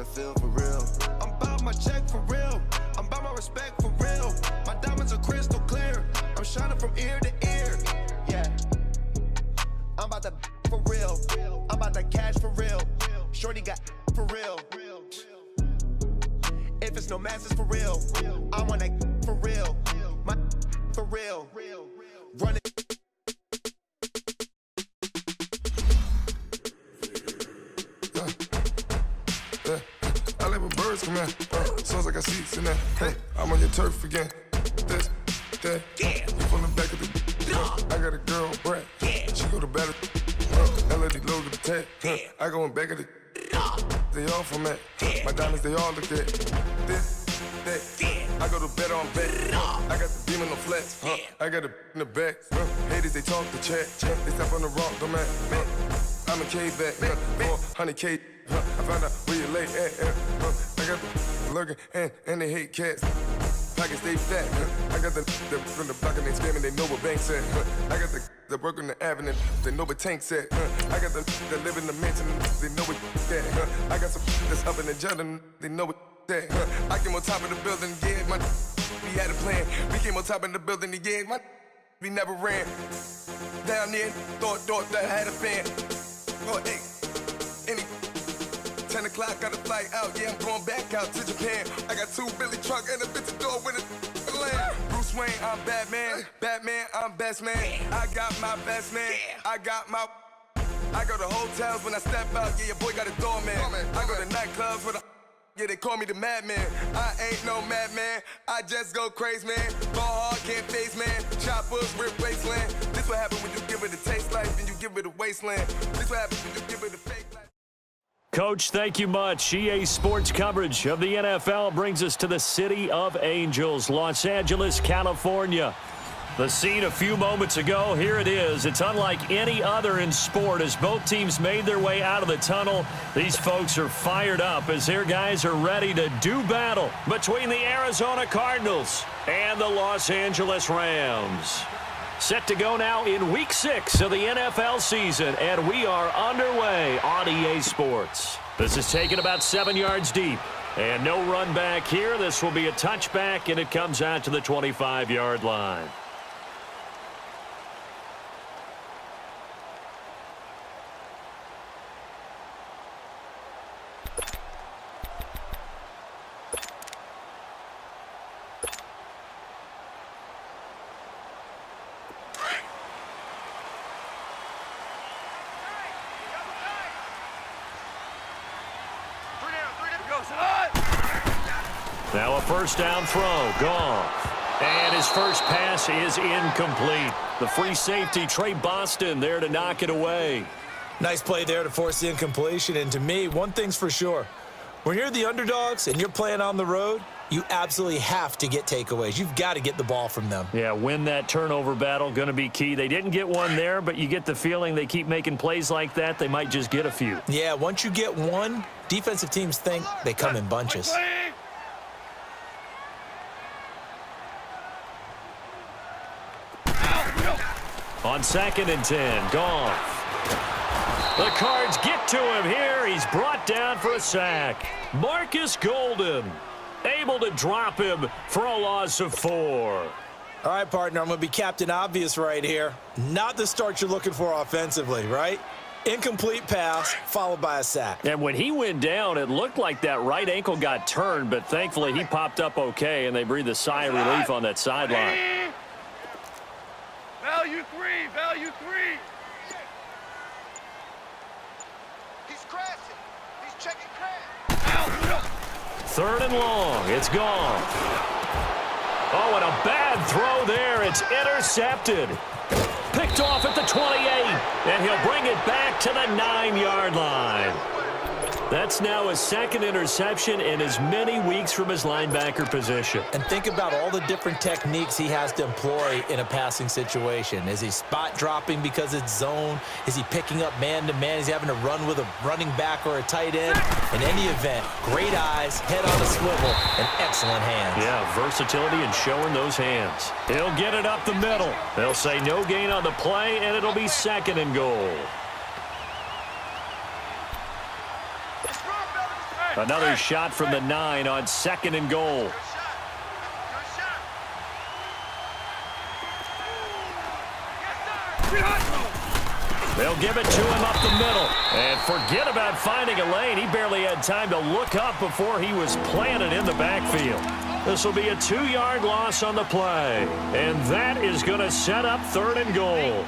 NFL for real. I'm about my check for real. I'm about my respect for real. My diamonds are crystal clear. I'm shining from ear to ear. Yeah. I'm about to for real. I'm about to cash for real. Shorty got for real. If it's no mass, it's for real. I want that for real. My for real. Run it. I like when birds come in. Sounds like I got seats in there. I'm on your turf again. This, that. You from the back of the. I got a girl, Brad. She go to battle. LOD logo the tag. I go in back of the. They all from that. My diamonds, they all look at this, that. I go to bed on bed. I got the beam on the flats. I got it in the back. Haters, they talk the chat. They step on the rock, don't man. I'm a K-back. 400K. I found out where you lay at. I got the lurking and they hate cats. Pockets stay fat. I got the from the block and they scamming, they know what banks at. I got the work on the avenue, they know what tanks at. I got the that live in the mansion, they know what that. I got some that's up in the jungle, they know what that. I came on top of the building, yeah, my we had a plan. We came on top of the building, yeah, my we never ran. Down there, thought that I had a fan. Oh, hey, any 10 o'clock, got a flight out, yeah, I'm going back out to Japan. I got 2 Billy truck and a bitch door with a land. Bruce Wayne, I'm Batman. Batman, I'm best man. I got my best man. I got my. I go to hotels when I step out, yeah, your boy got a doorman. I go to nightclubs for the. Yeah, they call me the madman. I ain't no madman. I just go crazy, man. Ball hard, can't face, man. Choppers, rip wasteland. This what happen when you give it a taste life and you give it a wasteland. This what happen when you give it a fake life. Coach, thank you much. EA Sports coverage of the NFL brings us to the City of Angels, Los Angeles, California. The scene a few moments ago, here it is. It's unlike any other in sport as both teams made their way out of the tunnel. These folks are fired up as their guys are ready to do battle between the Arizona Cardinals and the Los Angeles Rams. Set to go now in Week 6 of the NFL season, and we are underway on EA Sports. This is taken about 7 yards deep, and no run back here. This will be a touchback, and it comes out to the 25-yard line. Now a first down throw, Goff. And his first pass is incomplete. The free safety, Trey Boston, there to knock it away. Nice play there to force the incompletion. And to me, one thing's for sure. When you're the underdogs and you're playing on the road, you absolutely have to get takeaways. You've got to get the ball from them. Yeah, win that turnover battle, going to be key. They didn't get one there, but you get the feeling they keep making plays like that, they might just get a few. Yeah, once you get one, defensive teams think they come in bunches. On 2nd and 10, Goff. The Cards get to him here. He's brought down for a sack. Marcus Golden able to drop him for a loss of 4. All right, partner, I'm going to be Captain Obvious right here. Not the start you're looking for offensively, right? Incomplete pass followed by a sack. And when he went down, it looked like that right ankle got turned, but thankfully he popped up okay, and they breathed a sigh of relief on that sideline. Value 3, value 3. He's crashing. He's checking crash. 3rd and long. It's Goff. Oh, and a bad throw there. It's intercepted. Picked off at the 28, and he'll bring it back to the 9-yard line. That's now his 2nd interception in as many weeks from his linebacker position. And think about all the different techniques he has to employ in a passing situation. Is he spot dropping because it's zone? Is he picking up man-to-man? Is he having to run with a running back or a tight end? In any event, great eyes, head on a swivel, and excellent hands. Yeah, versatility and showing those hands. He'll get it up the middle. They'll say no gain on the play, and it'll be 2nd and goal. Another shot from the 9 on 2nd and goal. They'll give it to him up the middle. And forget about finding a lane. He barely had time to look up before he was planted in the backfield. This will be a 2-yard loss on the play. And that is going to set up 3rd and goal.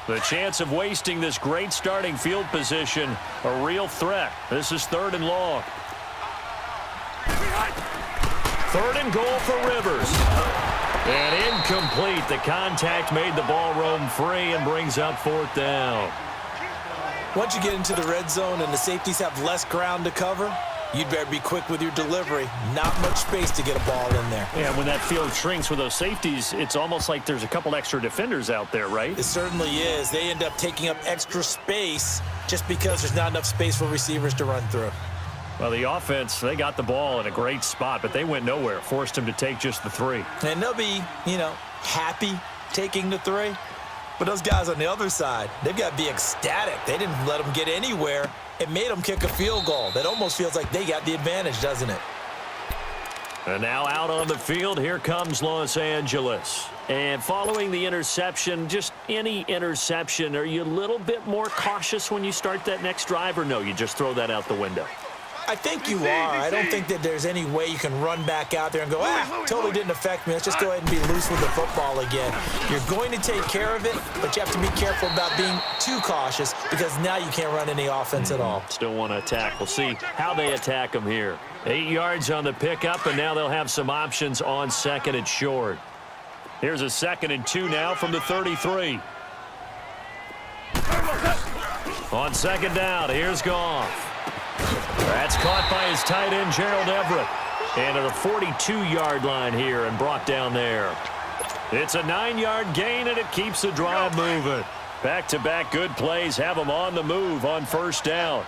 The chance of wasting this great starting field position, a real threat. This is 3rd and long. 3rd and goal for Rivers. And incomplete. The contact made the ball roam free and brings up 4th down. Once you get into the red zone and the safeties have less ground to cover, you'd better be quick with your delivery. Not much space to get a ball in there. Yeah, when that field shrinks with those safeties, it's almost like there's a couple extra defenders out there, right? It certainly is. They end up taking up extra space just because there's not enough space for receivers to run through. Well, the offense, they got the ball in a great spot, but they went nowhere. Forced him to take just the 3. And they'll be, happy taking the 3. But those guys on the other side, they've got to be ecstatic. They didn't let them get anywhere. It made them kick a field goal. That almost feels like they got the advantage, doesn't it? And now out on the field, here comes Los Angeles. And following the interception, just any interception, are you a little bit more cautious when you start that next drive, or no, you just throw that out the window? I think you are. I don't think that there's any way you can run back out there and go, totally didn't affect me. Let's just go ahead and be loose with the football again. You're going to take care of it, but you have to be careful about being too cautious because now you can't run any offense at all. Still want to attack. We'll see how they attack them here. 8 yards on the pickup, and now they'll have some options on 2nd and short. Here's a 2nd and 2 now from the 33. On 2nd down, here's Goff. That's caught by his tight end, Gerald Everett. And to the 42-yard line here and brought down there. It's a 9-yard gain, and it keeps the drive moving. Back-to-back good plays have them on the move on 1st down.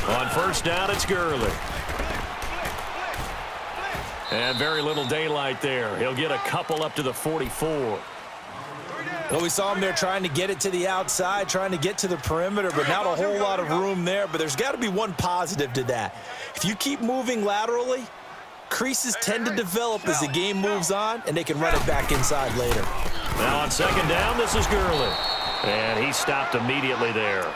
On 1st down, it's Gurley. And very little daylight there. He'll get a couple up to the 44. Well, we saw him there trying to get it to the outside, trying to get to the perimeter, but not a whole lot of room there. But there's got to be one positive to that. If you keep moving laterally, creases tend to develop as the game moves on, and they can run it back inside later. Now on 2nd down, this is Gurley. And he stopped immediately there.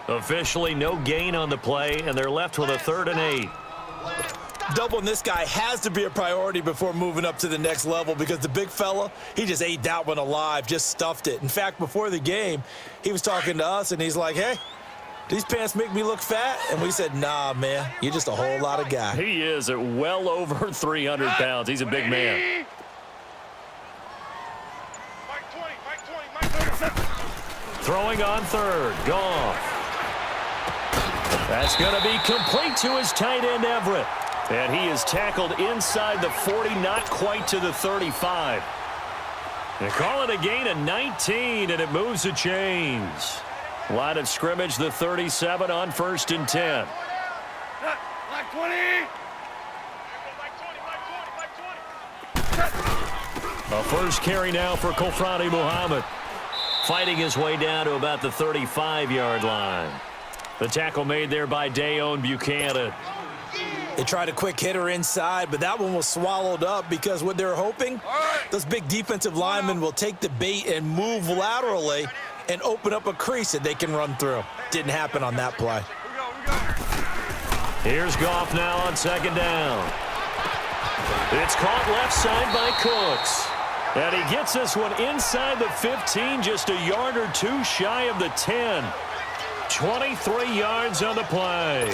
Officially no gain on the play, and they're left with a 3rd and 8. Doubling this guy has to be a priority before moving up to the next level because the big fella, he just ate that one alive, just stuffed it. In fact, before the game, he was talking to us, and he's like, hey, these pants make me look fat? And we said, nah, man, you're just a whole lot of guy. He is at well over 300 pounds. He's a big man. Throwing on 3rd, Goff. That's going to be complete to his tight end, Everett. And he is tackled inside the 40, not quite to the 35. They call it a gain of 19, and it moves the chains. Line of scrimmage, the 37 on 1st and 10. Black 20. A first carry now for Kofrani Muhammad. Fighting his way down to about the 35-yard line. The tackle made there by Dayon Buchanan. They tried a quick hitter inside, but that one was swallowed up because what they're hoping, those big defensive linemen will take the bait and move laterally and open up a crease that they can run through. Didn't happen on that play. Here's Goff now on 2nd down. It's caught left side by Cooks. And he gets this one inside the 15, just a yard or two shy of the 10. 23 yards on the play.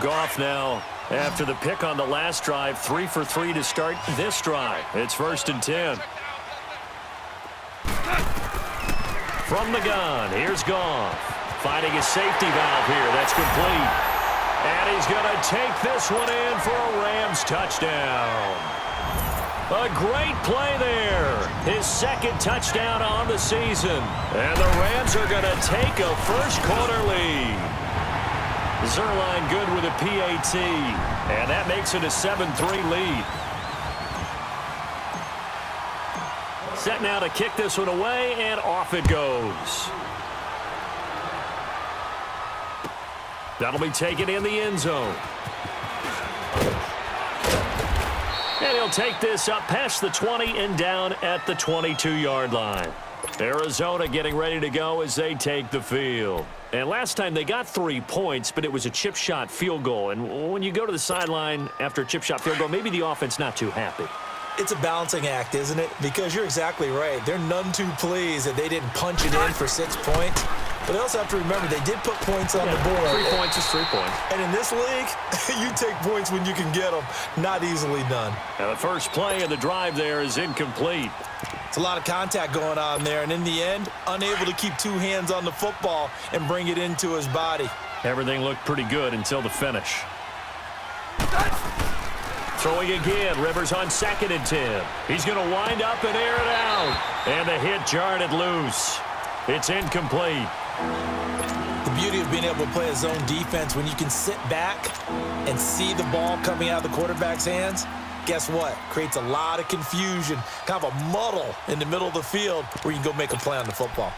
Goff now, after the pick on the last drive, 3 for 3 to start this drive. It's 1st and 10. From the gun, here's Goff. Finding a safety valve here. That's complete. And he's going to take this one in for a Rams touchdown. A great play there. His 2nd touchdown on the season. And the Rams are going to take a first quarter lead. Zerline good with a PAT, and that makes it a 7-3 lead. Set now to kick this one away, and off it goes. That'll be taken in the end zone. And he'll take this up past the 20 and down at the 22-yard line. Arizona getting ready to go as they take the field. And last time they got 3 points, but it was a chip shot field goal. And when you go to the sideline after a chip shot field goal, maybe the offense not too happy. It's a balancing act, isn't it? Because you're exactly right. They're none too pleased that they didn't punch it in for 6 points. But they also have to remember they did put points on the board. 3 points is 3 points. And in this league, you take points when you can get them. Not easily done. And the first play of the drive there is incomplete. It's a lot of contact going on there. And in the end, unable to keep 2 hands on the football and bring it into his body. Everything looked pretty good until the finish. Throwing again, Rivers on 2nd and 10. He's going to wind up and air it out. And the hit jarred it loose. It's incomplete. The beauty of being able to play a zone defense when you can sit back and see the ball coming out of the quarterback's hands, guess what? Creates a lot of confusion, kind of a muddle in the middle of the field where you can go make a play on the football.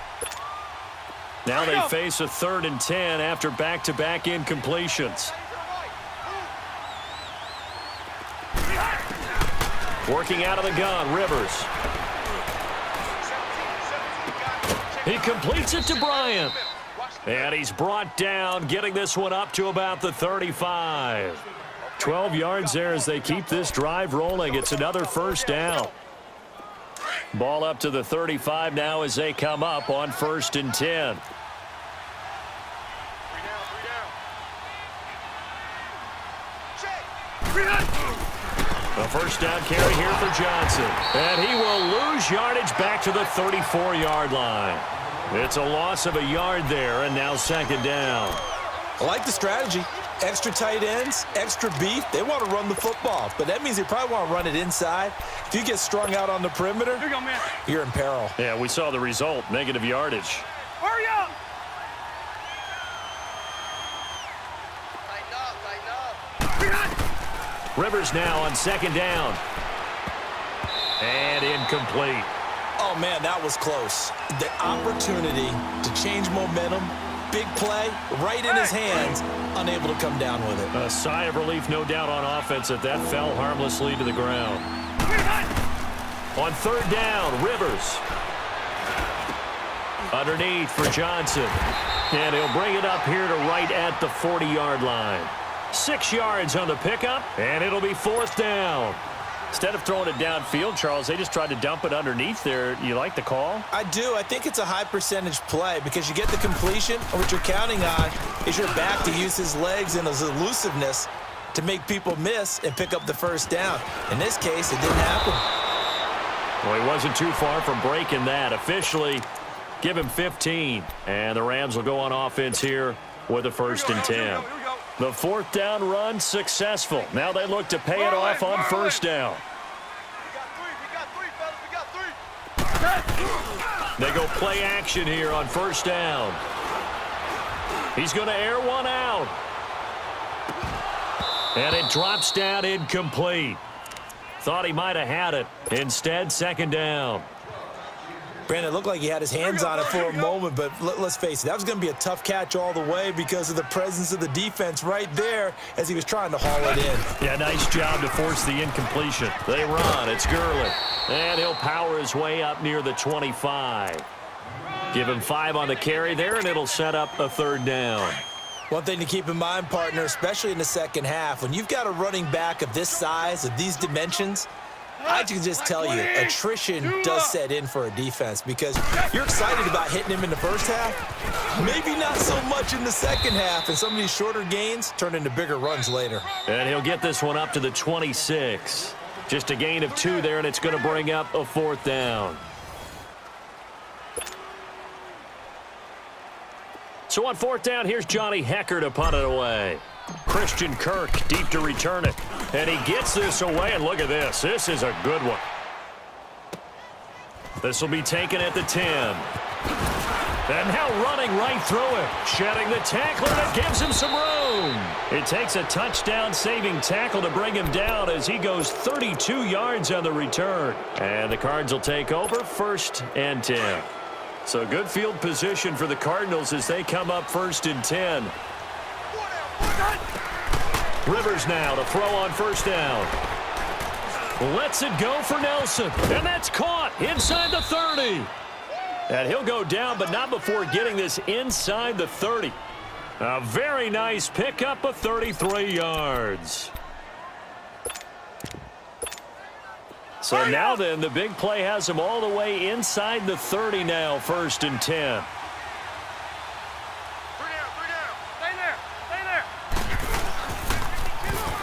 Now they face a 3rd and 10 after back-to-back incompletions. Working out of the gun, Rivers. He completes it to Bryant. And he's brought down, getting this one up to about the 35. 12 yards there as they keep this drive rolling. It's another first down. Ball up to the 35 now as they come up on 1st and 10. A first down carry here for Johnson. And he will lose yardage back to the 34-yard line. It's a loss of a yard there, and now 2nd down. I like the strategy. Extra tight ends, extra beef. They want to run the football, but that means they probably want to run it inside. If you get strung out on the perimeter, you're in peril. Yeah, we saw the result, negative yardage. Hurry up! Rivers now on 2nd down. And incomplete. Oh, man, that was close. The opportunity to change momentum, big play, right in his hands, unable to come down with it. A sigh of relief, no doubt, on offense that fell harmlessly to the ground. On 3rd down, Rivers. Underneath for Johnson. And he'll bring it up here to right at the 40-yard line. 6 yards on the pickup, and it'll be 4th down. Instead of throwing it downfield, Charles, they just tried to dump it underneath there. You like the call? I do. I think it's a high-percentage play because you get the completion, and what you're counting on is your back to use his legs and his elusiveness to make people miss and pick up the first down. In this case, it didn't happen. Well, he wasn't too far from breaking that. Officially, give him 15. And the Rams will go on offense here with a 1st and 10. The 4th down run successful. Now they look to pay it off on 1st down. They go play action here on 1st down. He's going to air one out. And it drops down incomplete. Thought he might have had it. Instead, 2nd down. Brandon, it looked like he had his hands on it for a moment, but let's face it, that was going to be a tough catch all the way because of the presence of the defense right there as he was trying to haul it in. Yeah, nice job to force the incompletion. They run. It's Gurley. And he'll power his way up near the 25. Give him 5 on the carry there, and it'll set up a 3rd down. One thing to keep in mind, partner, especially in the second half, when you've got a running back of this size, of these dimensions, I can just tell you, attrition does set in for a defense because you're excited about hitting him in the first half, maybe not so much in the second half, and some of these shorter gains turn into bigger runs later. And he'll get this one up to the 26. Just a gain of 2 there, and it's going to bring up a 4th down. So on 4th down, here's Johnny Hecker to punt it away. Christian Kirk deep to return it. And he gets this away, and look at this. This is a good one. This will be taken at the 10. And now running right through it. Shedding the tackler that gives him some room. boom. It takes a touchdown-saving tackle to bring him down as he goes 32 yards on the return. And the Cards will take over 1st and 10. So good field position for the Cardinals as they come up 1st and 10. Rivers now to throw on 1st down. Lets it go for Nelson. And that's caught inside the 30. And he'll go down, but not before getting this inside the 30. A very nice pickup of 33 yards. So now then, the big play has him all the way inside the 30 now, 1st and 10.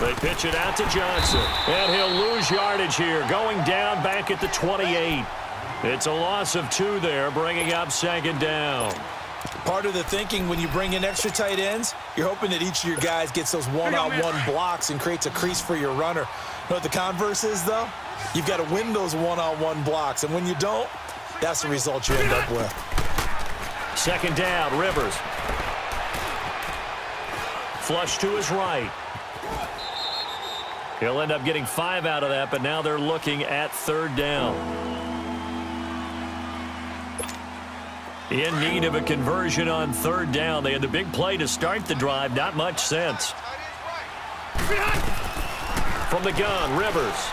They pitch it out to Johnson. And he'll lose yardage here, going down back at the 28. It's a loss of 2 there, bringing up 2nd down. Part of the thinking when you bring in extra tight ends, you're hoping that each of your guys gets those one-on-one blocks and creates a crease for your runner. You know what the converse is, though? You've got to win those one-on-one blocks, and when you don't, that's the result you end up with. 2nd down, Rivers. Flush to his right. He'll end up getting 5 out of that, but now they're looking at 3rd down. In need of a conversion on 3rd down. They had the big play to start the drive. Not much sense. From the gun, Rivers.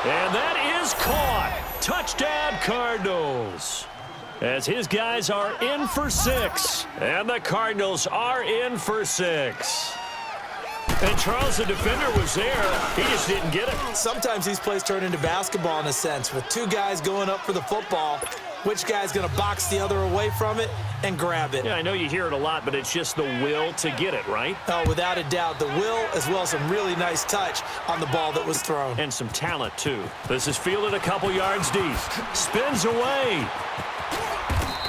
And that is caught. Touchdown, Cardinals. As his guys are in for 6. And the Cardinals are in for 6. And Charles, the defender, was there. He just didn't get it. Sometimes these plays turn into basketball in a sense. With 2 guys going up for the football, which guy's going to box the other away from it and grab it? Yeah, I know you hear it a lot, but it's just the will to get it, right? Oh, without a doubt. The will, as well as some really nice touch on the ball that was thrown. And some talent, too. This is fielded a couple yards deep. Spins away.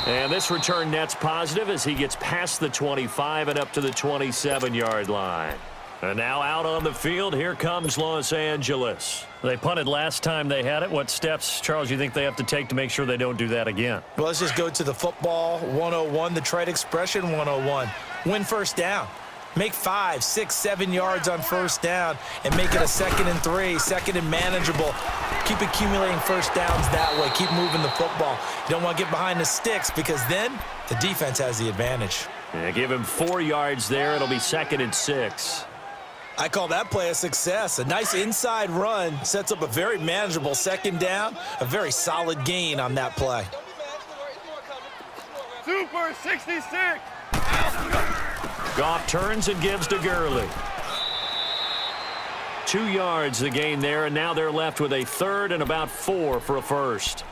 And this return net's positive as he gets past the 25 and up to the 27-yard line. And now out on the field, here comes Los Angeles. They punted last time they had it. What steps, Charles, you think they have to take to make sure they don't do that again? Well, let's just go to the football 101, the trade expression 101. Win 1st down. Make 5, 6, 7 yards on 1st down and make it a 2nd and 3, 2nd and manageable. Keep accumulating 1st downs that way. Keep moving the football. You don't want to get behind the sticks because then the defense has the advantage. Yeah, give him 4 yards there. It'll be 2nd and 6. I call that play a success. A nice inside run sets up a very manageable 2nd down, a very solid gain on that play. Super 66. Goff turns and gives to Gurley. 2 yards the gain there, and now they're left with a 3rd and about 4 for a 1st.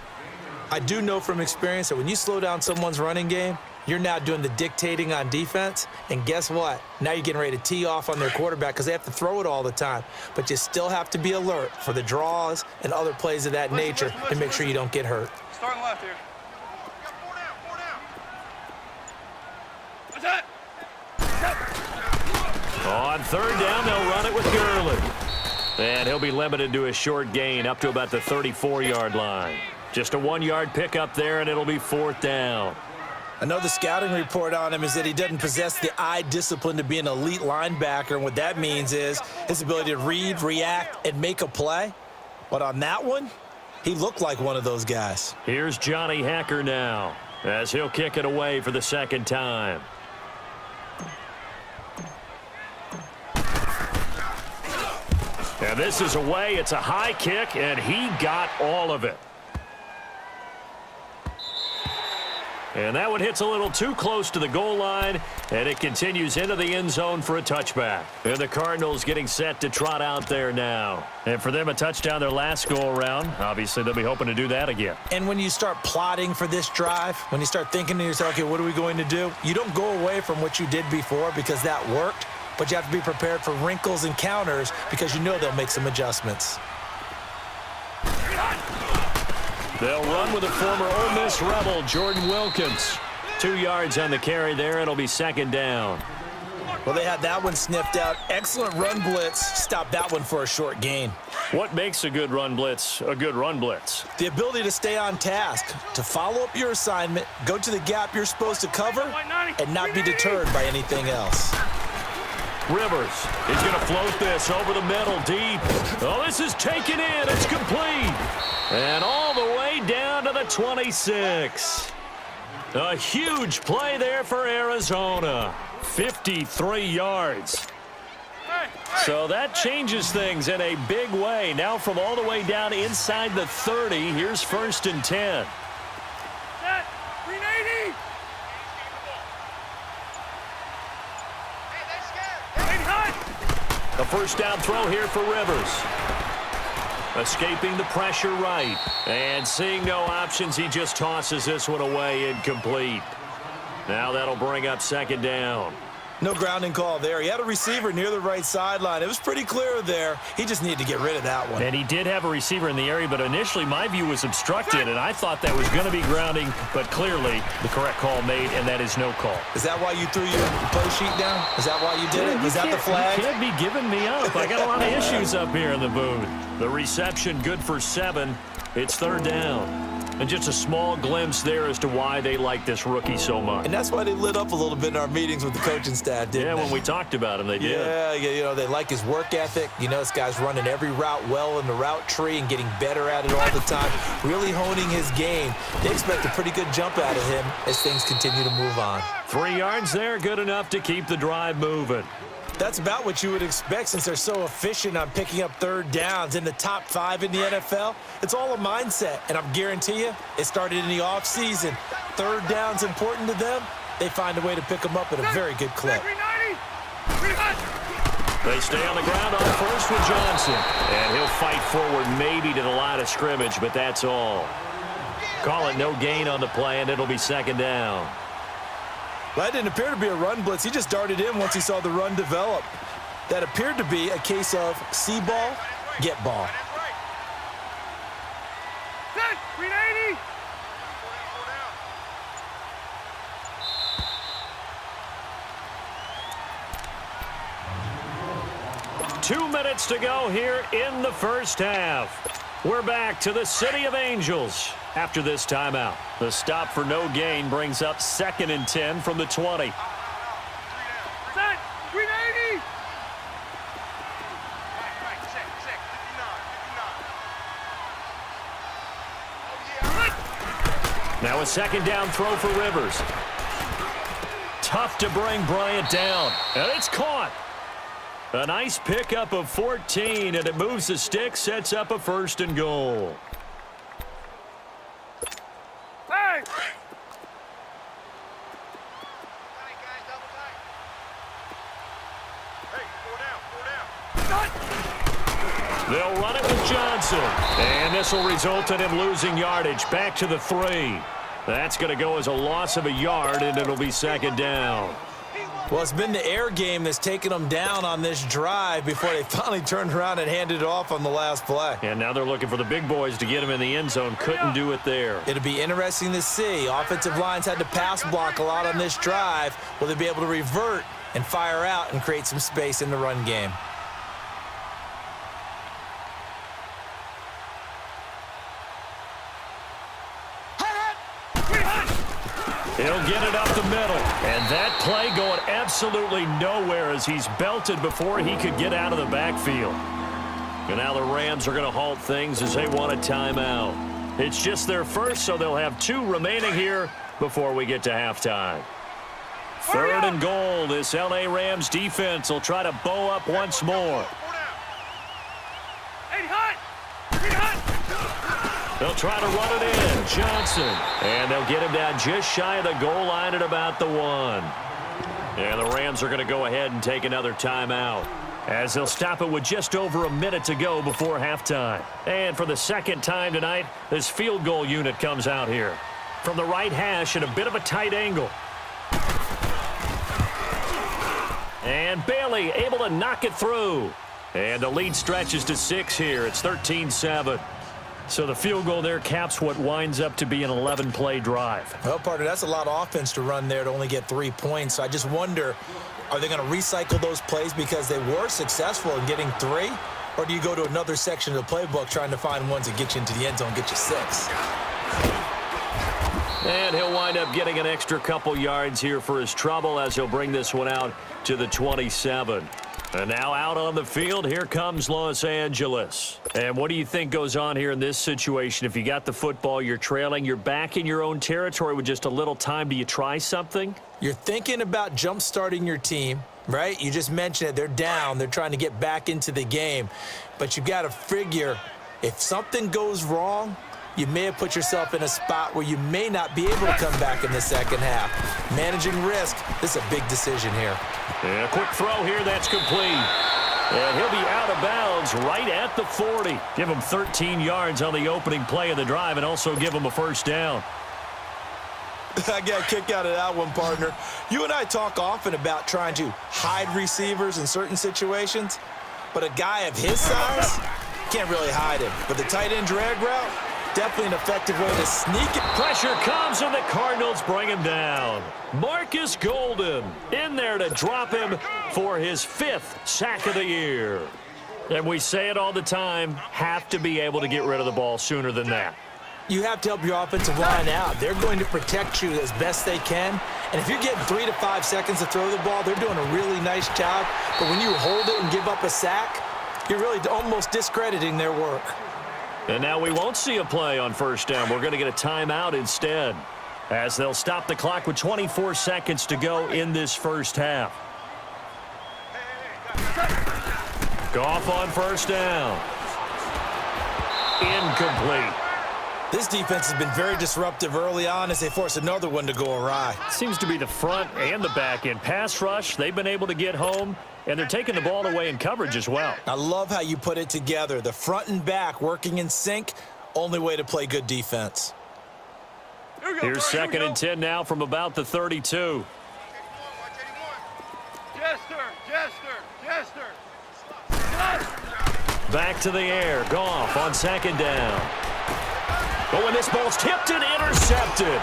I do know from experience that when you slow down someone's running game, you're now doing the dictating on defense, and guess what? Now you're getting ready to tee off on their quarterback because they have to throw it all the time. But you still have to be alert for the draws and other plays of that nature to make sure you don't get hurt. Starting left here. What's that? On 3rd down, they'll run it with Gurley. And he'll be limited to a short gain up to about the 34-yard line. Just a 1-yard pickup there, and it'll be 4th down. I know the scouting report on him is that he doesn't possess the eye discipline to be an elite linebacker, and what that means is his ability to read, react, and make a play. But on that one, he looked like one of those guys. Here's Johnny Hacker now as he'll kick it away for the 2nd time. And this is away. It's a high kick, and he got all of it. And that one hits a little too close to the goal line, and it continues into the end zone for a touchback. And the Cardinals getting set to trot out there now. And for them, a touchdown their last go-around. Obviously, they'll be hoping to do that again. And when you start plotting for this drive, when you start thinking to yourself, okay, what are we going to do? You don't go away from what you did before because that worked, but you have to be prepared for wrinkles and counters because you know they'll make some adjustments. They'll run with the former Ole Miss Rebel, Jordan Wilkins. 2 yards on the carry there. It'll be 2nd down. Well, they had that one sniffed out. Excellent run blitz. Stop that one for a short gain. What makes a good run blitz a good run blitz? The ability to stay on task, to follow up your assignment, go to the gap you're supposed to cover, and not be deterred by anything else. Rivers is going to float this over the middle, deep. Oh, this is taken in. It's complete. And all the way down to the 26. A huge play there for Arizona. 53 yards. So that changes things in a big way. Now from all the way down inside the 30, here's 1st and 10. Set. 380. A first down throw here for Rivers. Escaping the pressure right. And seeing no options, he just tosses this one away, incomplete. Now that'll bring up 2nd down. No grounding call there. He had a receiver near the right sideline. It was pretty clear there. He just needed to get rid of that one. And he did have a receiver in the area, but initially my view was obstructed, and I thought that was going to be grounding, but clearly the correct call made, and that is no call. Is that why you threw your play sheet down? Is that why you did it? Was that the flag? You can't be giving me up. I got a lot of issues up here in the booth. The reception good for 7. It's 3rd down. And just a small glimpse there as to why they like this rookie so much. And that's why they lit up a little bit in our meetings with the coaching staff, didn't they? Yeah, when we talked about him, they did. Yeah, you know, they like his work ethic. You know, this guy's running every route well in the route tree and getting better at it all the time, really honing his game. They expect a pretty good jump out of him as things continue to move on. 3 yards there, good enough to keep the drive moving. That's about what you would expect since they're so efficient on picking up 3rd downs in the top 5 in the NFL. It's all a mindset, and I'm guarantee you it started in the offseason. 3rd down's important to them. They find a way to pick them up at a very good clip. 390. They stay on the ground on 1st with Johnson. And he'll fight forward maybe to the line of scrimmage, but that's all. Call it no gain on the play, and it'll be 2nd down. Well, that didn't appear to be a run blitz. He just darted in once he saw the run develop. That appeared to be a case of see ball, get ball. Set. 390. 2 minutes to go here in the 1st half. We're back to the City of Angels after this timeout. The stop for no gain brings up 2nd and 10 from the 20. Set. 390. Now a 2nd down throw for Rivers. Tough to bring Bryant down. And it's caught. A nice pickup of 14, and it moves the stick, sets up a 1st and goal. Hey. They'll run it with Johnson. And this will result in him losing yardage back to the 3. That's going to go as a loss of a yard, and it'll be 2nd down. Well, it's been the air game that's taken them down on this drive before they finally turned around and handed it off on the last play. And now they're looking for the big boys to get him in the end zone. Couldn't do it there. It'll be interesting to see. Offensive lines had to pass block a lot on this drive. Will they be able to revert and fire out and create some space in the run game? He'll get it up the middle. And that play going absolutely nowhere as he's belted before he could get out of the backfield. And now the Rams are going to halt things as they want a timeout. It's just their first, so they'll have 2 remaining here before we get to halftime. 3rd and goal. This L.A. Rams defense will try to bow up once more. They'll try to run it in. Johnson. And they'll get him down just shy of the goal line at about the 1. And the Rams are going to go ahead and take another timeout, as they'll stop it with just over a minute to go before halftime. And for the 2nd time tonight, this field goal unit comes out here. From the right hash at a bit of a tight angle. And Bailey able to knock it through. And the lead stretches to 6 here. It's 13-7. So the field goal there caps what winds up to be an 11-play drive. Well, partner, that's a lot of offense to run there to only get 3 points. So I just wonder, are they going to recycle those plays because they were successful in getting 3? Or do you go to another section of the playbook trying to find ones that get you into the end zone, get you 6? And he'll wind up getting an extra couple yards here for his trouble as he'll bring this one out to the 27. And now out on the field, here comes Los Angeles. And what do you think goes on here in this situation? If you got the football, you're trailing, you're back in your own territory with just a little time. Do you try something? You're thinking about jump-starting your team, right? You just mentioned it. They're down. They're trying to get back into the game. But you've got to figure, if something goes wrong, you may have put yourself in a spot where you may not be able to come back in the second half. Managing risk, this is a big decision here. And a quick throw here, that's complete. And he'll be out of bounds right at the 40. Give him 13 yards on the opening play of the drive and also give him a first down. I got a kick out of that one, partner. You and I talk often about trying to hide receivers in certain situations, but a guy of his size can't really hide him. But the tight end drag route, definitely an effective way to sneak it. Pressure comes, and the Cardinals bring him down. Marcus Golden in there to drop him for his 5th sack of the year. And we say it all the time, have to be able to get rid of the ball sooner than that. You have to help your offensive line out. They're going to protect you as best they can. And if you're getting 3 to 5 seconds to throw the ball, they're doing a really nice job. But when you hold it and give up a sack, you're really almost discrediting their work. And now we won't see a play on first down. We're going to get a timeout instead, as they'll stop the clock with 24 seconds to go in this first half. Goff on first down. Incomplete. This defense has been very disruptive early on as they force another one to go awry. Seems to be the front and the back end. Pass rush, they've been able to get home, and they're taking the ball away in coverage as well. I love how you put it together. The front and back working in sync, only way to play good defense. Here's 2nd and 10 now from about the 32. Jester. Back to the air. Goff on 2nd down. But when this ball's tipped and intercepted.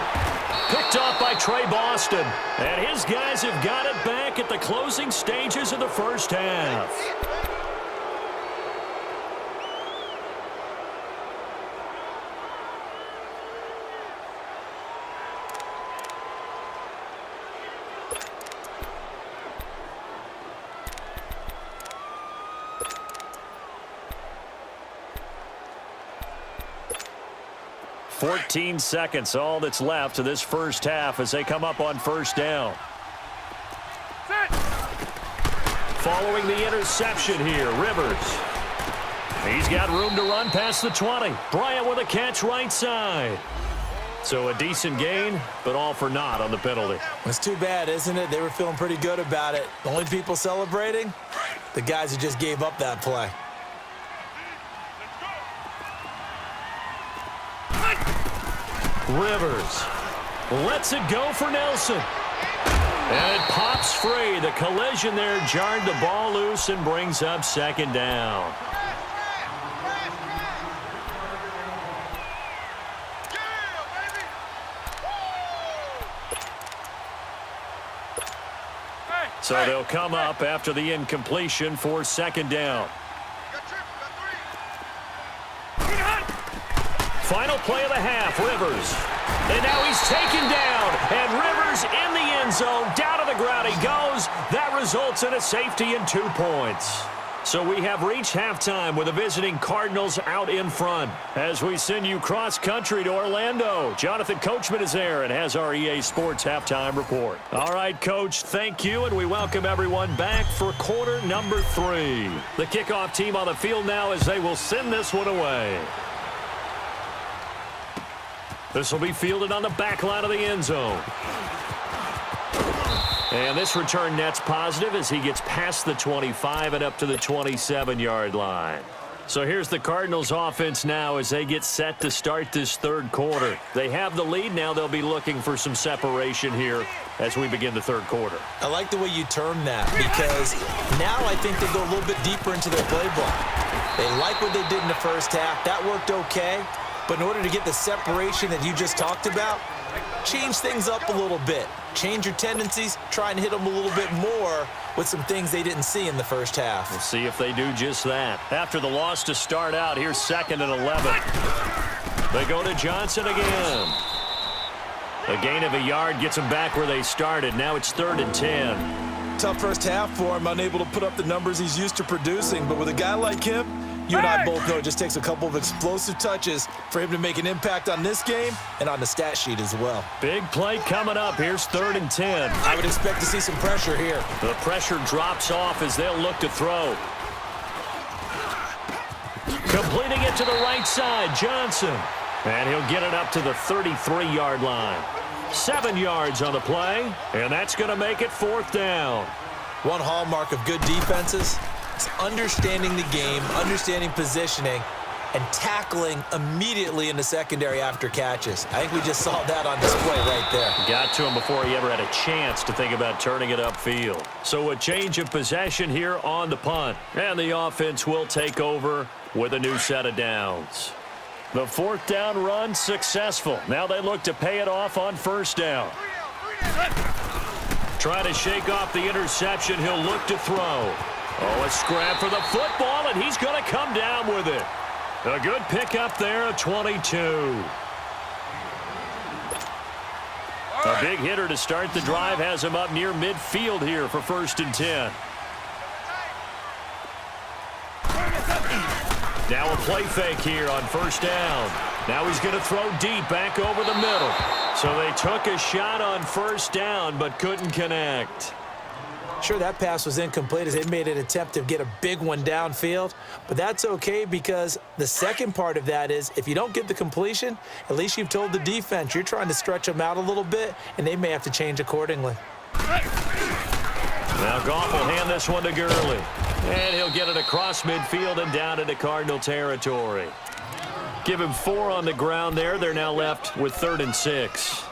Picked off by Trey Boston. And his guys have got it back at the closing stages of the first half. "14 seconds, all that's left to this first half as they come up on first down. Following the interception here, Rivers. He's got room to run past the 20. Bryant with a catch right side. So a decent gain, but all for naught on the penalty. It's too bad, isn't it? They were feeling pretty good about it. The only people celebrating, the guys who just gave up that play. Rivers lets it go for Nelson. And it pops free. The collision there jarred the ball loose and brings up 2nd down. So they'll come up after the incompletion for 2nd down. Final play of the half, Rivers. And now he's taken down. And Rivers in the end zone. Down to the ground he goes. That results in a safety and 2 points. So we have reached halftime with the visiting Cardinals out in front. As we send you cross-country to Orlando, Jonathan Coachman is there and has our EA Sports halftime report. All right, Coach, thank you, and we welcome everyone back for quarter number 3. The kickoff team on the field now as they will send this one away. This will be fielded on the back line of the end zone. And this return net's positive as he gets past the 25 and up to the 27-yard line. So here's the Cardinals offense now as they get set to start this third quarter. They have the lead. Now they'll be looking for some separation here as we begin the third quarter. I like the way you term that because now I think they go a little bit deeper into their playbook. They like what they did in the first half. That worked okay. But in order to get the separation that you just talked about, change things up a little bit. Change your tendencies, try and hit them a little bit more with some things they didn't see in the first half. We'll see if they do just that. After the loss to start out, here's 2nd and 11. They go to Johnson again. A gain of a yard gets them back where they started. Now it's 3rd and 10. Tough first half for him, unable to put up the numbers he's used to producing. But with a guy like him, you and I both know it just takes a couple of explosive touches for him to make an impact on this game and on the stat sheet as well. Big play coming up. Here's 3rd and 10. I would expect to see some pressure here. The pressure drops off as they'll look to throw. Completing it to the right side, Johnson. And he'll get it up to the 33-yard line. 7 yards on the play, and that's going to make it 4th down. One hallmark of good defenses is understanding the game, understanding positioning, and tackling immediately in the secondary after catches. I think we just saw that on display right there. Got to him before he ever had a chance to think about turning it upfield. So a change of possession here on the punt, and the offense will take over with a new set of downs. The 4th down run successful. Now they look to pay it off on 1st down. Trying to shake off the interception. He'll look to throw. Oh, a scrap for the football, and he's going to come down with it. A good pickup there at 22. A big hitter to start the drive has him up near midfield here for 1st and 10. Now a play fake here on 1st down. Now he's going to throw deep back over the middle. So they took a shot on 1st down but couldn't connect. Sure, that pass was incomplete as they made an attempt to get a big one downfield. But that's okay because the second part of that is if you don't get the completion, at least you've told the defense you're trying to stretch them out a little bit, and they may have to change accordingly. Now Goff will hand this one to Gurley. And he'll get it across midfield and down into Cardinal territory. Give him 4 on the ground there. They're now left with 3rd and 6.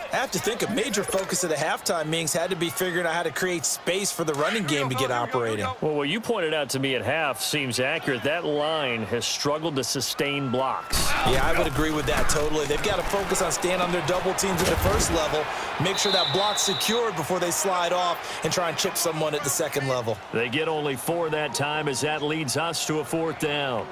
I have to think a major focus of the halftime meetings had to be figuring out how to create space for the running game to get operating. Well, what you pointed out to me at half seems accurate. That line has struggled to sustain blocks. Yeah, I would agree with that totally. They've got to focus on staying on their double teams at the first level, make sure that block's secured before they slide off and try and chip someone at the second level. They get only 4 that time as that leads us to a 4th down.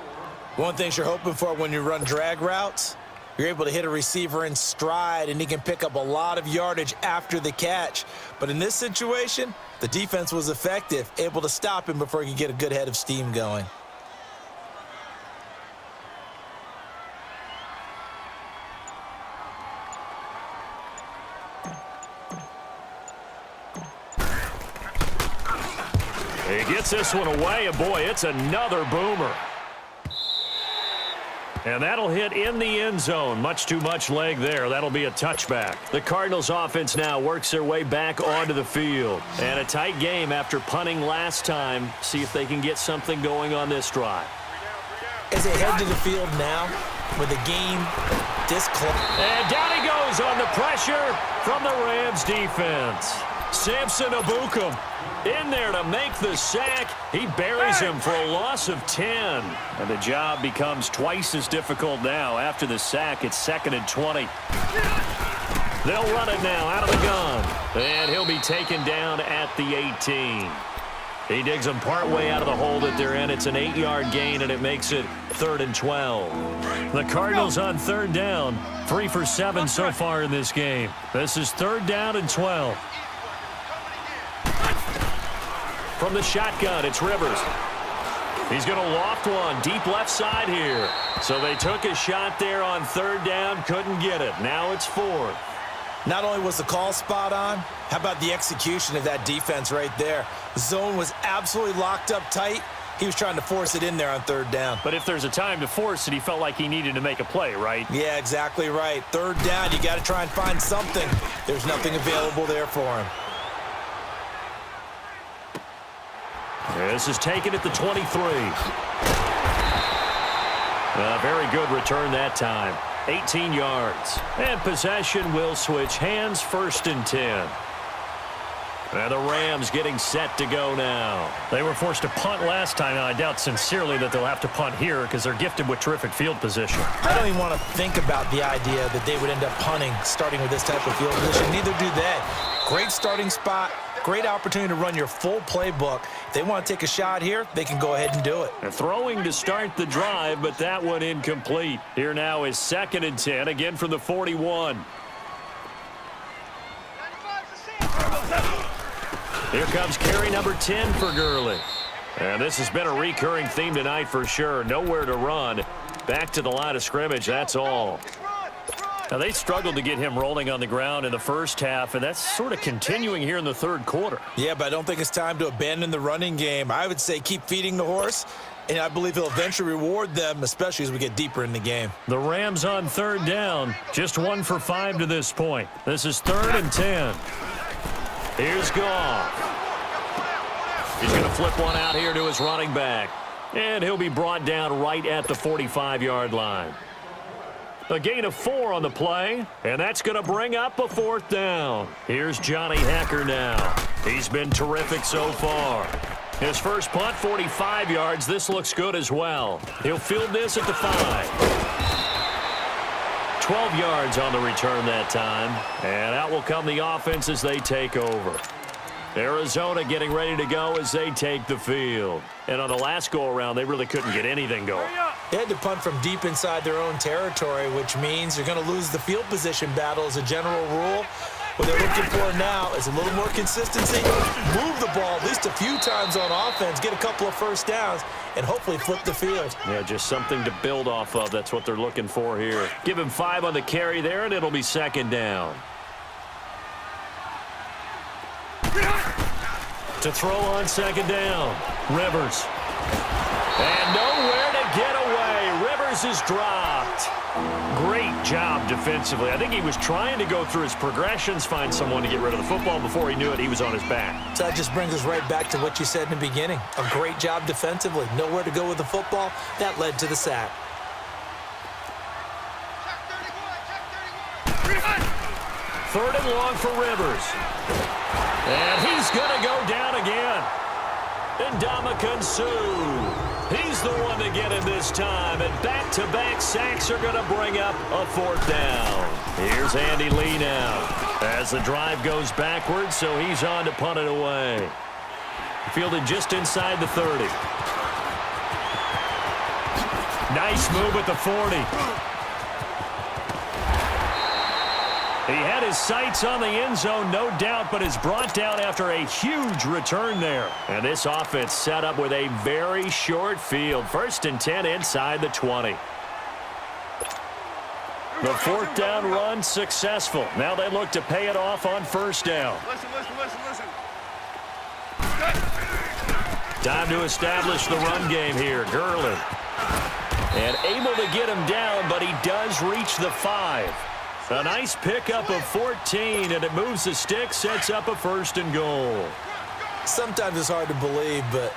One thing you're hoping for when you run drag routes, you're able to hit a receiver in stride, and he can pick up a lot of yardage after the catch. But in this situation, the defense was effective, able to stop him before he could get a good head of steam going. He gets this one away, and boy, it's another boomer. And that'll hit in the end zone. Much too much leg there. That'll be a touchback. The Cardinals offense now works their way back onto the field. And a tight game after punting last time. See if they can get something going on this drive. As they head to the field now, with the game this close. And down he goes on the pressure from the Rams defense. Samson Abukum in there to make the sack. He buries him for a loss of 10. And the job becomes twice as difficult now. After the sack, it's 2nd and 20. They'll run it now out of the gun. And he'll be taken down at the 18. He digs them partway out of the hole that they're in. It's an 8-yard gain, and it makes it 3rd and 12. The Cardinals on 3rd down, 3 for 7 so far in this game. This is 3rd down and 12. From the shotgun, it's Rivers. He's going to loft one deep left side here. So they took a shot there on 3rd down, couldn't get it. Now it's 4th. Not only was the call spot on, how about the execution of that defense right there? The zone was absolutely locked up tight. He was trying to force it in there on 3rd down. But if there's a time to force it, he felt like he needed to make a play, right? Yeah, exactly right. 3rd down, you got to try and find something. There's nothing available there for him. This is taken at the 23. A very good return that time. 18 yards. And possession will switch hands, 1st and 10. And the Rams getting set to go now. They were forced to punt last time. Now, I doubt sincerely that they'll have to punt here because they're gifted with terrific field position. I don't even want to think about the idea that they would end up punting starting with this type of field position. Neither do they. Great starting spot. Great opportunity to run your full playbook. If they want to take a shot here, they can go ahead and do it. And throwing to start the drive, but that one incomplete. Here now is 2nd and 10, again from the 41. Here comes carry number 10 for Gurley. And this has been a recurring theme tonight for sure. Nowhere to run. Back to the line of scrimmage, that's all. Now, they struggled to get him rolling on the ground in the first half, and that's sort of continuing here in the third quarter. Yeah, but I don't think it's time to abandon the running game. I would say keep feeding the horse, and I believe he'll eventually reward them, especially as we get deeper in the game. The Rams on 3rd down, just 1 for 5 to this point. This is 3rd and 10. Here's Goff. He's going to flip one out here to his running back. And he'll be brought down right at the 45-yard line. A gain of 4 on the play, and that's going to bring up a 4th down. Here's Johnny Hecker now. He's been terrific so far. His first punt, 45 yards. This looks good as well. He'll field this at the 5. 12 yards on the return that time. And out will come the offense as they take over. Arizona getting ready to go as they take the field. And on the last go-around, they really couldn't get anything going. They had to punt from deep inside their own territory, which means you're going to lose the field position battle as a general rule. What they're looking for now is a little more consistency, move the ball at least a few times on offense, get a couple of first downs, and hopefully flip the field. Yeah, just something to build off of. That's what they're looking for here. Give him 5 on the carry there, and it'll be 2nd down. To throw on 2nd down, Rivers. And nowhere to get away. Rivers is dropped. Great job defensively. I think he was trying to go through his progressions, find someone to get rid of the football. Before he knew it, he was on his back. So that just brings us right back to what you said in the beginning. A great job defensively. Nowhere to go with the football. That led to the sack. Third and long for Rivers. And he's going to go down again. Ndamukong Suh. He's the one to get him this time. And back-to-back sacks are going to bring up a 4th down. Here's Andy Lee now. As the drive goes backwards, so he's on to punt it away. Fielded just inside the 30. Nice move at the 40. He had his sights on the end zone, no doubt, but is brought down after a huge return there. And this offense set up with a very short field. 1st and 10 inside the 20. The 4th down run successful. Now they look to pay it off on 1st down. Listen. Time to establish the run game here. Gurley. And able to get him down, but he does reach the 5. A nice pickup of 14, and it moves the stick, sets up a 1st and goal. Sometimes it's hard to believe, but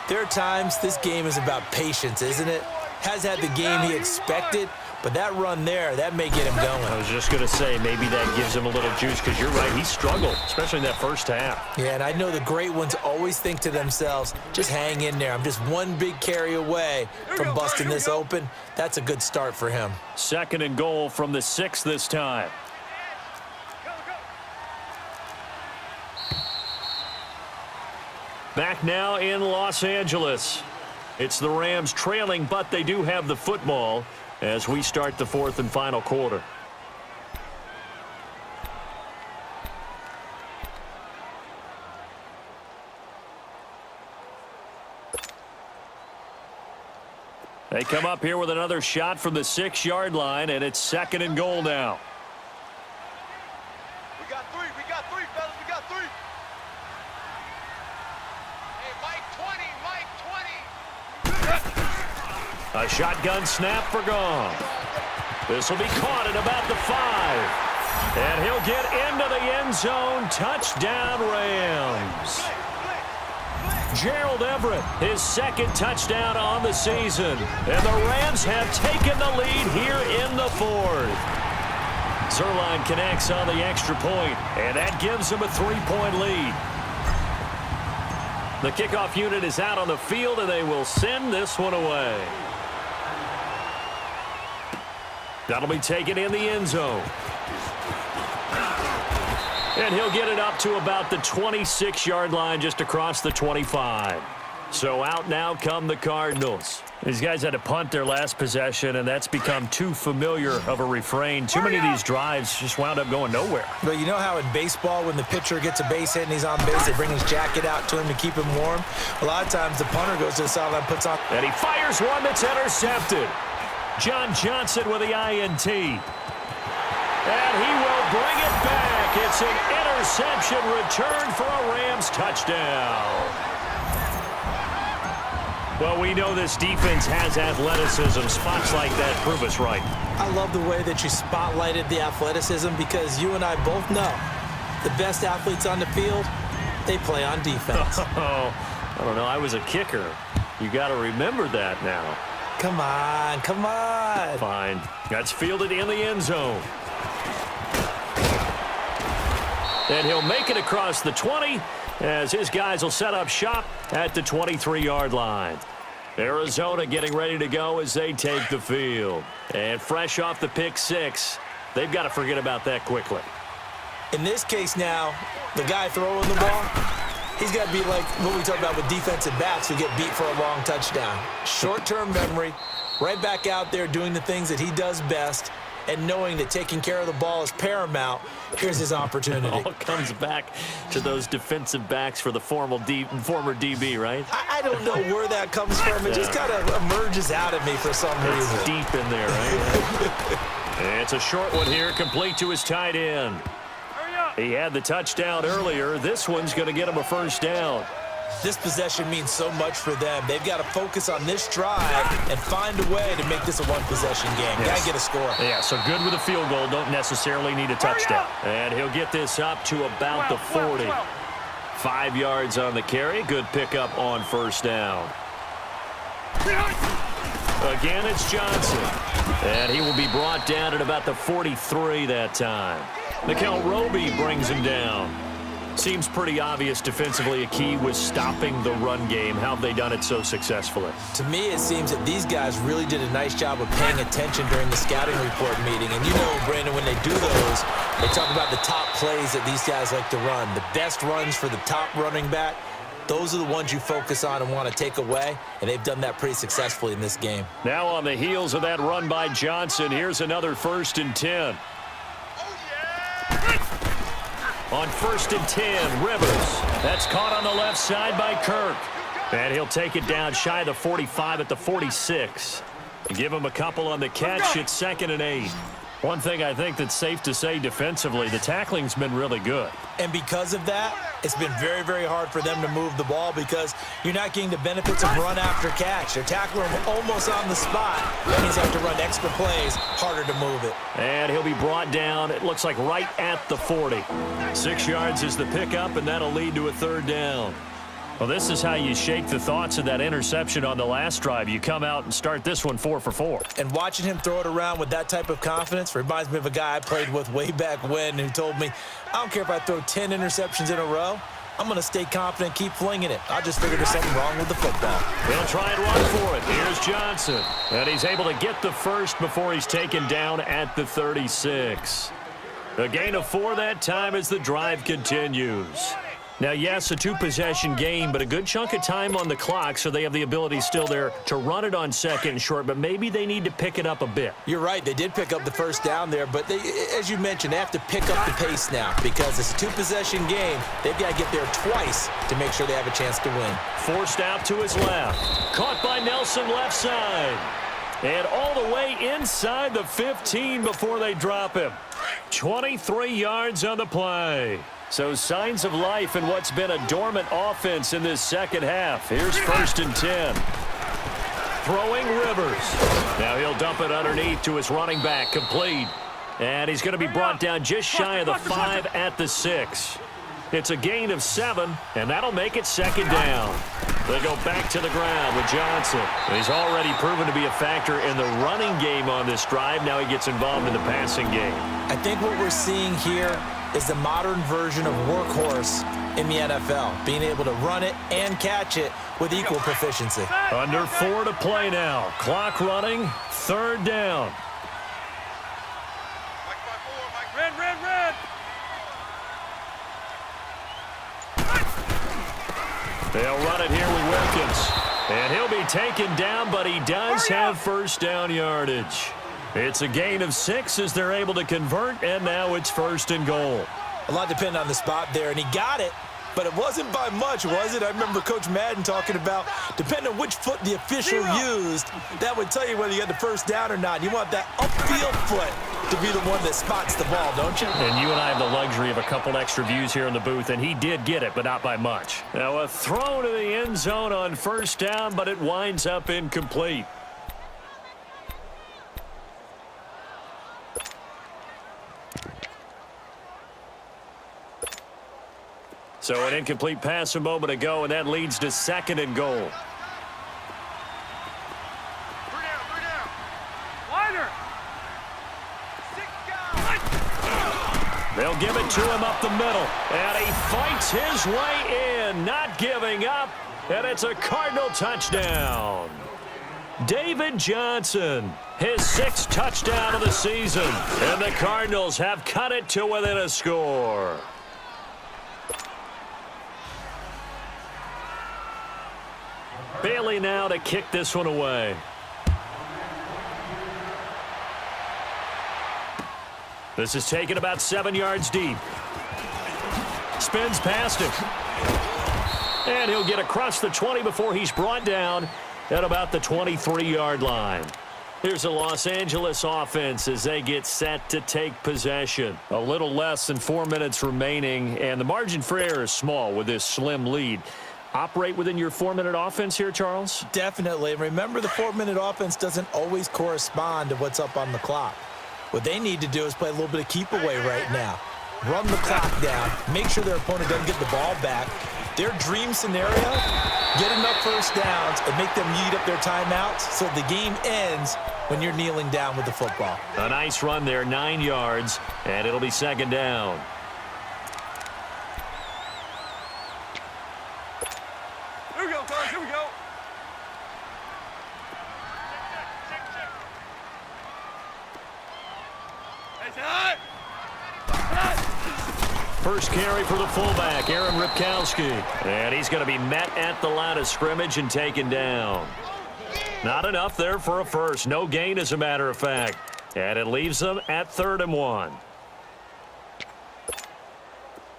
there are times this game is about patience, isn't it? Has had the game he expected, but that run there, that may get him going. I was just going to say, maybe that gives him a little juice, because you're right, he struggled, especially in that first half. Yeah, and I know the great ones always think to themselves, just hang in there. I'm just one big carry away from busting this open. That's a good start for him. 2nd and goal from the 6 this time. Back now in Los Angeles. It's the Rams trailing, but they do have the football as we start the 4th and final quarter. They come up here with another shot from the 6-yard line, and it's 2nd and goal now. We got three, fellas, we got 3. Hey, Mike 20. A shotgun snap for Goff. This will be caught at about the 5. And he'll get into the end zone. Touchdown, Rams. Gerald Everett, his 2nd touchdown on the season. And the Rams have taken the lead here in the 4th. Zuerlein connects on the extra point, and that gives them a 3-point lead. The kickoff unit is out on the field, and they will send this one away. That'll be taken in the end zone. And he'll get it up to about the 26-yard line, just across the 25. So out now come the Cardinals. These guys had to punt their last possession, and that's become too familiar of a refrain. Too many of these drives just wound up going nowhere. But you know how in baseball, when the pitcher gets a base hit and he's on base, they bring his jacket out to him to keep him warm? A lot of times the punter goes to the sideline, puts on... And he fires one that's intercepted. John Johnson with the INT. And he will bring it back. It's an interception return for a Rams touchdown. Well, we know this defense has athleticism. Spots like that prove us right. I love the way that you spotlighted the athleticism, because you and I both know the best athletes on the field, they play on defense. Oh, I don't know. I was a kicker. You got to remember that now. Come on, come on. Fine. That's fielded in the end zone. And he'll make it across the 20 as his guys will set up shop at the 23-yard line. Arizona getting ready to go as they take the field. And fresh off the pick six, they've got to forget about that quickly. In this case now, the guy throwing the ball, he's got to be like what we talked about with defensive backs who get beat for a long touchdown. Short-term memory, right back out there doing the things that he does best, and knowing that taking care of the ball is paramount. Here's his opportunity. It all comes back to those defensive backs for the former DB, right? I don't know where that comes from. It just kind of emerges out of me for some reason. It's deep in there, right? It's a short one here, complete to his tight end. He had the touchdown earlier. This one's going to get him a first down. This possession means so much for them. They've got to focus on this drive and find a way to make this a one-possession game. Yes. Got to get a score. Yeah, so good with a field goal. Don't necessarily need a touchdown. And he'll get this up to about the 40. 5 yards on the carry. Good pickup on first down. Again, it's Johnson. And he will be brought down at about the 43 that time. Mikel Roby brings him down. Seems pretty obvious defensively a key was stopping the run game. How have they done it so successfully? To me, it seems that these guys really did a nice job of paying attention during the scouting report meeting. And you know, Brandon, when they do those, they talk about the top plays that these guys like to run. The best runs for the top running back, those are the ones you focus on and want to take away, and they've done that pretty successfully in this game. Now on the heels of that run by Johnson, here's another 1st and 10. On 1st and 10, Rivers. That's caught on the left side by Kirk. And he'll take it down shy of the 45 at the 46. Give him a couple on the catch. It's 2nd and 8. One thing I think that's safe to say defensively, the tackling's been really good. And because of that, it's been very, very hard for them to move the ball because you're not getting the benefits of run after catch. They're tackling him almost on the spot. That means they have to run extra plays, harder to move it. And he'll be brought down, it looks like right at the 40. 6 yards is the pickup, and that'll lead to a 3rd down. Well, this is how you shake the thoughts of that interception on the last drive. You come out and start this one 4 for 4. And watching him throw it around with that type of confidence reminds me of a guy I played with way back when who told me, I don't care if I throw 10 interceptions in a row. I'm going to stay confident, keep flinging it. I just figured there's something wrong with the football. He'll try and run for it. Here's Johnson. And he's able to get the first before he's taken down at the 36. A gain of 4 that time as the drive continues. Now, yes, a 2-possession game, but a good chunk of time on the clock, so they have the ability still there to run it on 2nd and short, but maybe they need to pick it up a bit. You're right. They did pick up the first down there, but they, as you mentioned, they have to pick up the pace now because it's a 2-possession game. They've got to get there twice to make sure they have a chance to win. Forced out to his left. Caught by Nelson left side. And all the way inside the 15 before they drop him. 23 yards on the play. So signs of life in what's been a dormant offense in this second half. Here's 1st and 10. Throwing Rivers. Now he'll dump it underneath to his running back, complete. And he's going to be brought down just shy of the 5 at the 6. It's a gain of 7, and that'll make it 2nd down. They go back to the ground with Johnson. And he's already proven to be a factor in the running game on this drive. Now he gets involved in the passing game. I think what we're seeing here is the modern version of workhorse in the NFL, being able to run it and catch it with equal proficiency. Under 4 to play now. Clock running, 3rd down. Red, red, red. They'll run it here with Wilkins. And he'll be taken down, but he does have first down yardage. It's a gain of 6 as they're able to convert, and now it's 1st and goal. A lot depending on the spot there, and he got it, but it wasn't by much, was it? I remember Coach Madden talking about, depending on which foot the official used, that would tell you whether you got the first down or not. You want that upfield foot to be the one that spots the ball, don't you? And you and I have the luxury of a couple extra views here in the booth, and he did get it, but not by much. Now a throw to the end zone on 1st down, but it winds up incomplete. So an incomplete pass a moment ago, and that leads to 2nd and goal. 3 down. Wider. 6 down. They'll give it to him up the middle, and he fights his way in, not giving up, and it's a Cardinal touchdown. David Johnson, his 6th touchdown of the season, and the Cardinals have cut it to within a score. Bailey now to kick this one away. This is taken about 7 yards deep. Spins past him. And he'll get across the 20 before he's brought down at about the 23-yard line. Here's the Los Angeles offense as they get set to take possession. A little less than 4 minutes remaining, and the margin for error is small with this slim lead. Operate within your 4-minute offense here, Charles? Definitely. Remember, the 4-minute offense doesn't always correspond to what's up on the clock. What they need to do is play a little bit of keep away right now. Run the clock down. Make sure their opponent doesn't get the ball back. Their dream scenario, get enough first downs and make them eat up their timeouts so the game ends when you're kneeling down with the football. A nice run there, 9 yards, and it'll be 2nd down. Here we go, guys. Here we go. First carry for the fullback, Aaron Ripkowski. And he's going to be met at the line of scrimmage and taken down. Not enough there for a first. No gain, as a matter of fact. And it leaves them at 3rd and 1.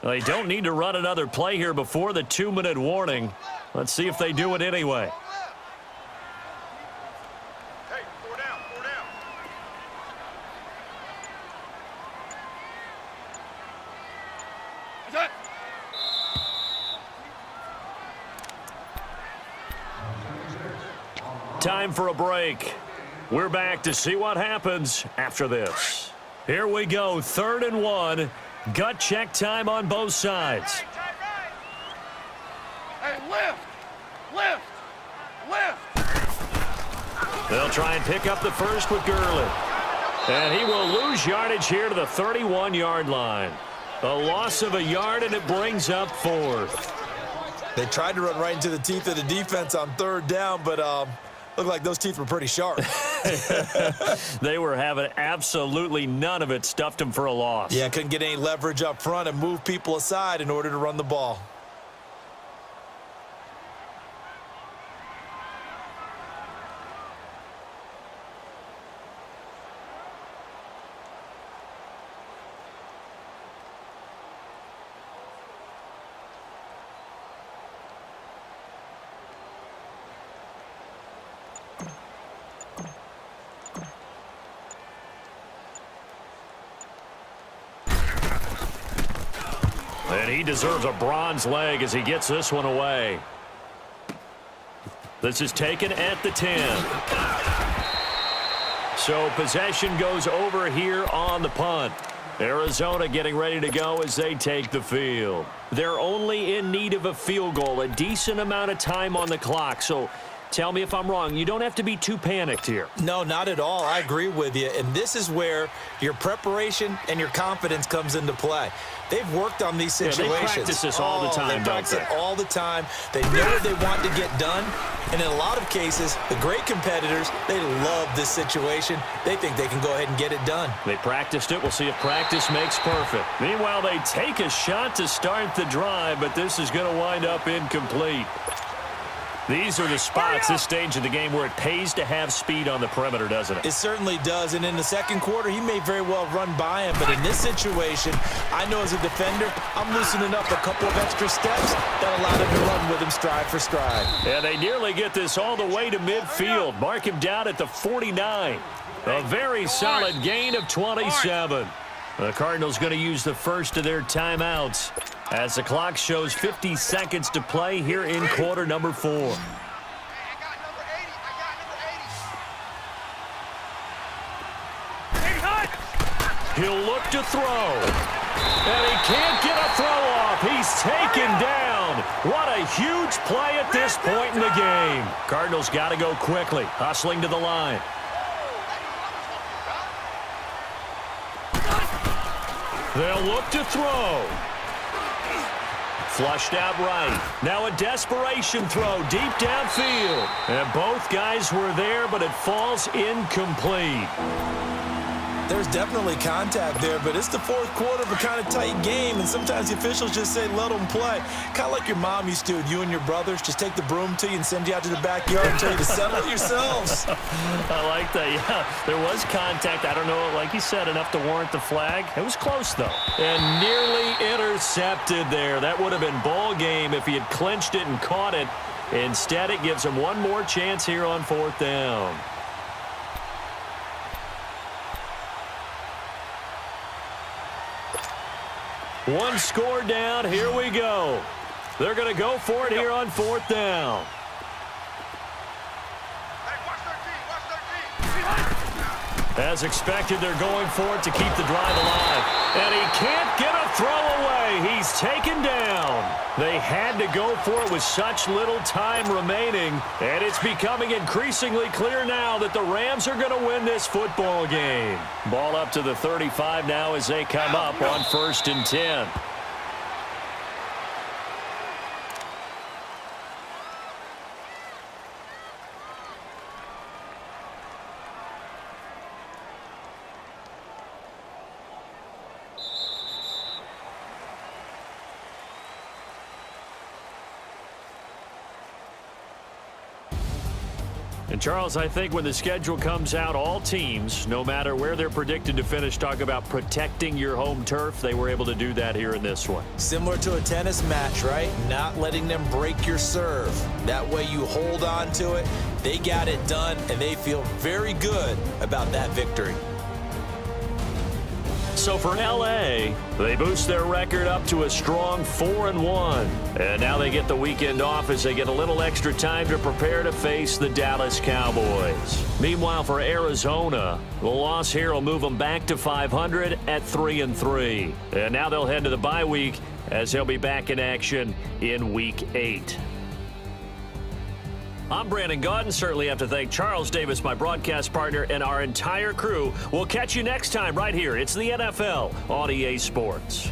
They don't need to run another play here before the 2-minute warning. Let's see if they do it anyway. Hey, 4 down, 4 down. What's that? Time for a break. We're back to see what happens after this. Here we go, 3rd and 1. Gut check time on both sides. Hey, lift! Lift! Lift! They'll try and pick up the first with Gurley. And he will lose yardage here to the 31-yard line. A loss of a yard, and it brings up 4th. They tried to run right into the teeth of the defense on 3rd down, but looked like those teeth were pretty sharp. They were having absolutely none of it. Stuffed them for a loss. Yeah, couldn't get any leverage up front and move people aside in order to run the ball. And he deserves a bronze leg as he gets this one away. This is taken at the 10. So possession goes over here on the punt. Arizona getting ready to go as they take the field. They're only in need of a field goal, a decent amount of time on the clock. So tell me if I'm wrong, you don't have to be too panicked here. No, not at all. I agree with you. And this is where your preparation and your confidence comes into play. They've worked on these situations. Yeah, they practice this all the time, They practice it all the time. They know what they want to get done. And in a lot of cases, the great competitors, they love this situation. They think they can go ahead and get it done. They practiced it. We'll see if practice makes perfect. Meanwhile, they take a shot to start the drive, but this is going to wind up incomplete. These are the spots, this stage of the game, where it pays to have speed on the perimeter, doesn't it? It certainly does, and in the second quarter, he may very well run by him, but in this situation, I know as a defender, I'm loosening up a couple of extra steps that allow him to run with him stride for stride. Yeah, they nearly get this all the way to midfield. Mark him down at the 49. A very solid gain of 27. The Cardinals going to use the first of their timeouts as the clock shows 50 seconds to play here in quarter number 4. I got number 80. He'll look to throw. And he can't get a throw off. He's taken down. What a huge play at this point in the game. Cardinals got to go quickly, hustling to the line. They'll look to throw. Flushed out right. Now a desperation throw deep downfield. And both guys were there, but it falls incomplete. There's definitely contact there, but it's the fourth quarter of a kind of tight game, and sometimes the officials just say, let them play. Kind of like your mom used to with you and your brothers. Just take the broom to you and send you out to the backyard and tell you to settle it yourselves. I like that. Yeah, there was contact. I don't know, like you said, enough to warrant the flag. It was close, though. And nearly intercepted there. That would have been ball game if he had clinched it and caught it. Instead, it gives him one more chance here on fourth down. One score down. Here we go. They're going to go for it here on fourth down. Hey, watch 13. As expected, they're going for it to keep the drive alive. And he can't get a throw away. He's taken down. They had to go for it with such little time remaining. And it's becoming increasingly clear now that the Rams are going to win this football game. Ball up to the 35 now as they come up on 1st and 10. And, Charles, I think when the schedule comes out, all teams, no matter where they're predicted to finish, talk about protecting your home turf. They were able to do that here in this one. Similar to a tennis match, right? Not letting them break your serve. That way you hold on to it. They got it done, and they feel very good about that victory. So for L.A., they boost their record up to a strong 4-1. And now they get the weekend off as they get a little extra time to prepare to face the Dallas Cowboys. Meanwhile, for Arizona, the loss here will move them back to 500 at 3-3. And now they'll head to the bye week as they'll be back in action in Week 8. I'm Brandon Gaudin. Certainly have to thank Charles Davis, my broadcast partner, and our entire crew. We'll catch you next time right here. It's the NFL on EA Sports.